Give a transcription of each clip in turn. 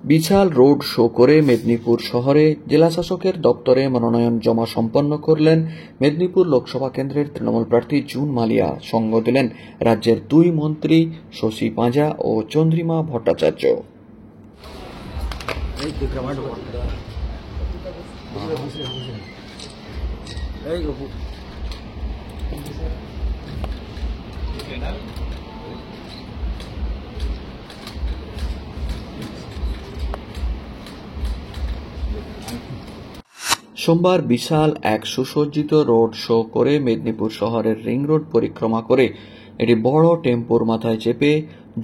বিশাল road show করে মেদিনীপুর শহরে জেলাশাসকের দপ্তরে মনোনয়ন জমা সম্পন্ন করলেন মেদিনীপুর লোকসভা কেন্দ্রের তৃণমূল প্রার্থী জুন মালিয়া। সঙ্গ দিলেন রাজ্যের দুই মন্ত্রী শশী পাঁজা ও চন্দ্রিমা ভট্টাচার্য। সোমবার বিশাল এক সুসজ্জিত রোড শো করে মেদিনীপুর শহরের রিং রোড পরিক্রমা করে একটি বড় টেম্পোর মাথায় চেপে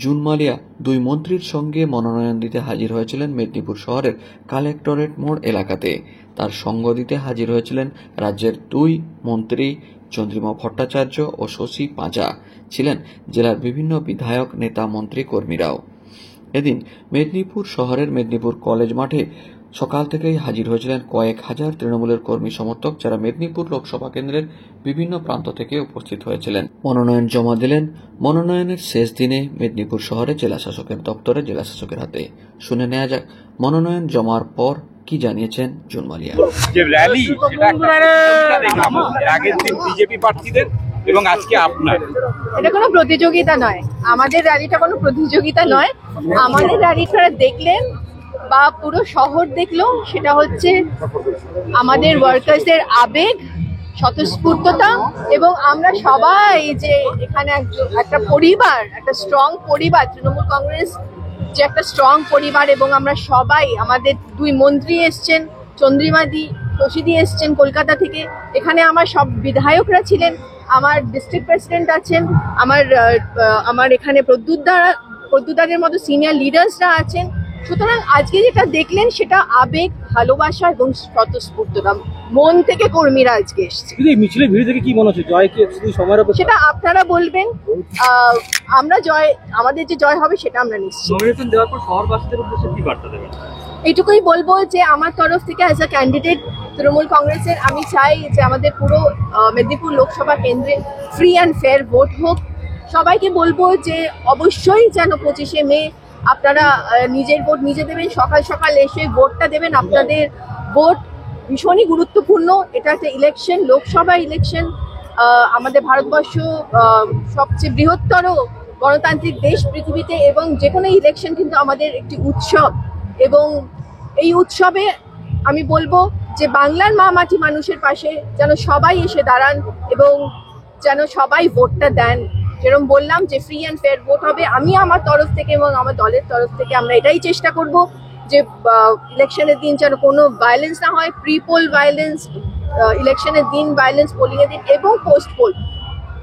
জুন মালিয়া দুই মন্ত্রীর সঙ্গে মনোনয়ন দিতে হাজির হয়েছিলেন মেদিনীপুর শহরের কালেক্টরেট মোড় এলাকাতে। তার সঙ্গ দিতে হাজির হয়েছিলেন রাজ্যের দুই মন্ত্রী চন্দ্রিমা ভট্টাচার্য ও শশী পাঁজা, ছিলেন জেলার বিভিন্ন বিধায়ক, নেতা, মন্ত্রী, কর্মীরাও। এদিন মেদিনীপুর শহরের মেদিনীপুর কলেজ মাঠে সকাল থেকেই হাজির হয়েছিলেন কয়েক হাজার তৃণমূলের কর্মী সমর্থক, যারা মেদিনীপুর লোকসভা কেন্দ্রের বিভিন্ন প্রান্ত থেকে উপস্থিত হয়েছিলেন। মনোনয়ন জমা দিলেন মনোনয়নের শেষ দিনে মেদিনীপুর শহরে জেলাশাসকের দপ্তরে জেলাশাসকের হাতে। শুনে নেওয়া যাক মনোনয়ন জমার পর কি জানিয়েছেন জুন মালিয়া। যে র্যালি আগের দিন বিজেপি প্রার্থীদের এবং আজকে আপনার, এটা কোনো প্রতিযোগিতা নয়। আমাদের র্যালিটা কোনো প্রতিযোগিতা নয়। আমাদের র্যালিটা দেখলেন বা পুরো শহর দেখলো, সেটা হচ্ছে আমাদের ওয়ার্কার্সদের আবেগ, স্বতঃস্ফূর্ততা, এবং আমরা সবাই যে এখানে একটা পরিবার, একটা স্ট্রং পরিবার, তৃণমূল কংগ্রেস যে একটা স্ট্রং পরিবার, এবং আমরা সবাই, আমাদের দুই মন্ত্রী এসছেন, চন্দ্রিমাদি, শশীদি এসছেন কলকাতা থেকে, এখানে আমার সব বিধায়করা ছিলেন, আমার ডিস্ট্রিক্ট প্রেসিডেন্ট আছেন, আমার এখানে প্রদ্যুৎদাদের মতো সিনিয়র লিডার্সরা আছেন। সুতরাং আজকে যেটা দেখলেন সেটা আবেগ, ভালোবাসা এবং স্বতঃস্ফূর্ততা, মন থেকে কর্মীরা আজকে এসছে। মিছিলের ভিড় থেকে কি মনে হচ্ছে, জয় কি শুধু সময়ের অপেক্ষা? সেটা আপনারা বলবেন। আমরা আমাদের যে জয় হবে সেটা আমরা নিশ্চিত। নমিনেশন দেওয়ার পর শহরবাসীদের উদ্দেশ্যে কি বার্তা দেবেন? এইটুকুই বলবো যে আমার তরফ থেকে অ্যাজ আ ক্যান্ডিডেট তৃণমূল কংগ্রেসের, আমি চাই যে আমাদের পুরো মেদিনীপুর লোকসভা কেন্দ্রে ফ্রি অ্যান্ড ফেয়ার ভোট হোক। সবাইকে বলবো যে অবশ্যই যেন 25শে মে আপনারা নিজের ভোট নিজে দেবেন, সকাল সকাল এসে ভোটটা দেবেন। আপনাদের ভোট ভীষণই গুরুত্বপূর্ণ। এটা একটা ইলেকশন, লোকসভা ইলেকশন। আমাদের ভারতবর্ষ সবচেয়ে বৃহত্তর গণতান্ত্রিক দেশ পৃথিবীতে, এবং যে কোনো ইলেকশন কিন্তু আমাদের একটি উৎসব, এবং এই উৎসবে আমি বলবো যে বাংলার মা মাটি মানুষের পাশে যেন সবাই এসে দাঁড়ান এবং যেন সবাই ভোটটা দেন। যেরকম বললাম যে ফ্রি অ্যান্ড ফেয়ার ভোট হবে। আমি আমার তরফ থেকে এবং আমার দলের তরফ থেকে আমরা এটাই চেষ্টা করব যে ইলেকশনের দিন যেন কোনো ভায়োলেন্স না হয়, প্রি পোল ভায়োলেন্স, ইলেকশনের দিন ভায়োলেন্স, পোলিংয়ের দিন এবং post pole,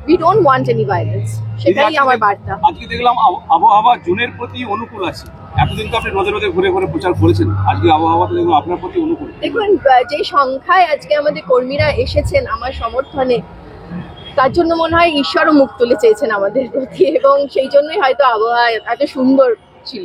we don't want any violence. সেটাই আমার বার্তা। আজকে দেখলাম আবহাওয়া জুনের প্রতি অনুকূল আছে। এতদিন তো আপনি রোদে রোদে ঘুরে ঘুরে প্রচার করেছেন, আজকে আবহাওয়াটা দেখুন আপনার প্রতি অনুকূল। দেখুন, যে সংখ্যায় আজকে আমাদের কর্মীরা এসেছেন আমার সমর্থনে, তার জন্য মনে হয় ঈশ্বরও মুখ তুলে চেয়েছেন আমাদের প্রতি, এবং সেই জন্যই হয়তো আবহাওয়া এত সুন্দর ছিল।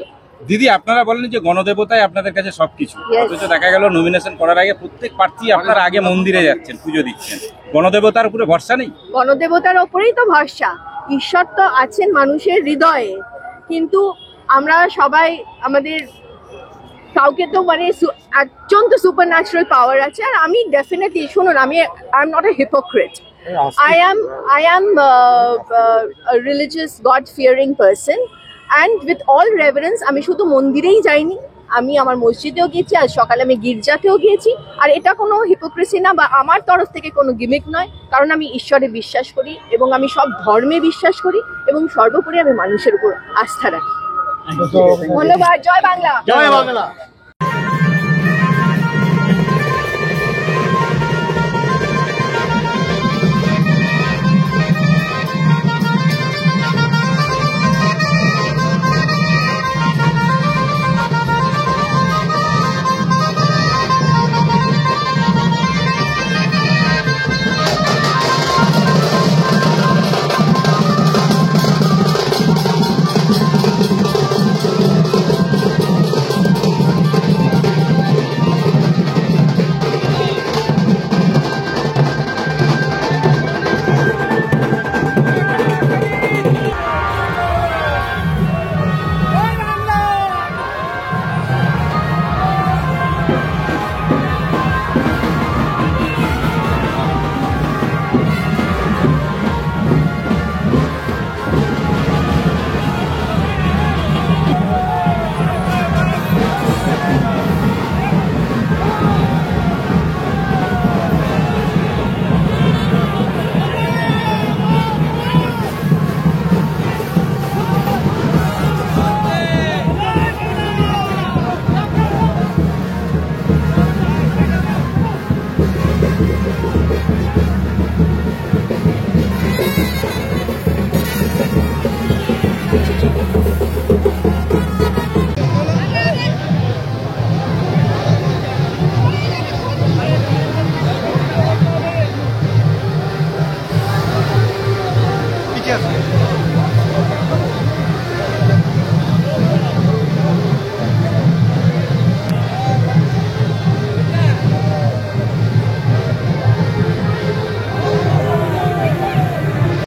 দিদি, আপনারা বলেন যে গণদেবতাই আপনাদের কাছে সবকিছু, অথচ দেখা গেল নমিনেশন করার আগে প্রত্যেক প্রার্থী আপনারা আগে মন্দিরে যাচ্ছেন, পুজো দিচ্ছেন। গণদেবতার উপরে ভরসা নেই? গণদেবতার ওপরেই তো ভরসা। ঈশ্বর তো আছেন মানুষের হৃদয়ে, কিন্তু আমরা সবাই, আমাদের কাউকে তো মানে একজন তো সুপার ন্যাচারাল পাওয়ার আছে। আর আমি ডেফিনেটলি, শুনুন, I am not a hypocrite. I am a religious, God-fearing person, and with all reverence, আমি শুধু মন্দিরেই যাইনি, আমি আমার মসজিদেও গিয়েছি, আজ সকালে আমি গির্জাতেও গিয়েছি। আর এটা কোনো হিপোক্রেসি না বা আমার তরফ থেকে কোনো গিমিক নয়, কারণ আমি ঈশ্বরে বিশ্বাস করি এবং আমি সব ধর্মে বিশ্বাস করি, এবং সর্বোপরি আমি মানুষের উপর আস্থা রাখি। ধন্যবাদ। জয় বাংলা। জয় বাংলা।